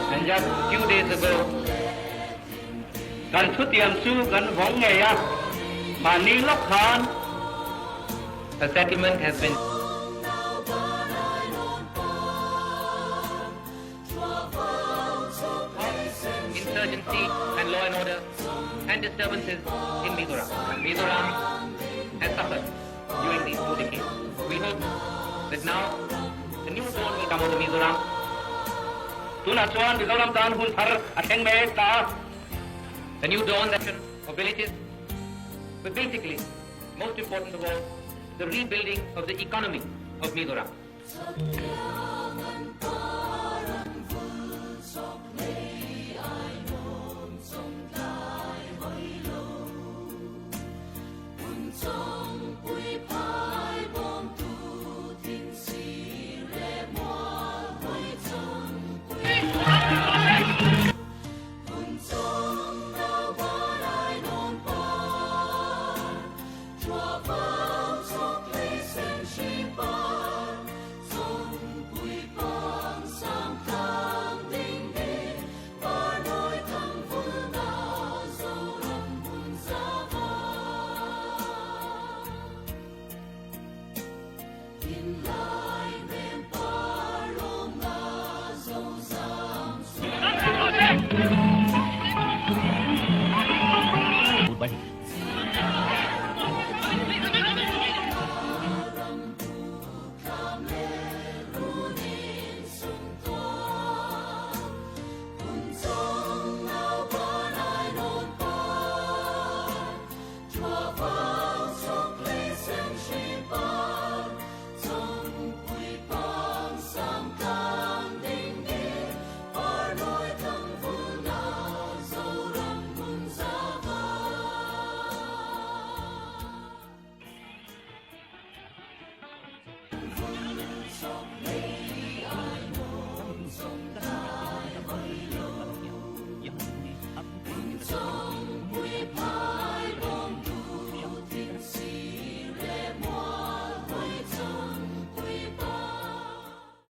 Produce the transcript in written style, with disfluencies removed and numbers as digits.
And just a few days ago, kan thutiam su kan vong nge ya, mani lok khan. A settlement has been. Insurgency and law and order and disturbances in Mizoram. Mizoram has suffered during these 2 decades. We hope that now the new dawn will come out of Mizoram. The new dawn of villages, but basically, most important of all, the rebuilding of the economy of Mizoram.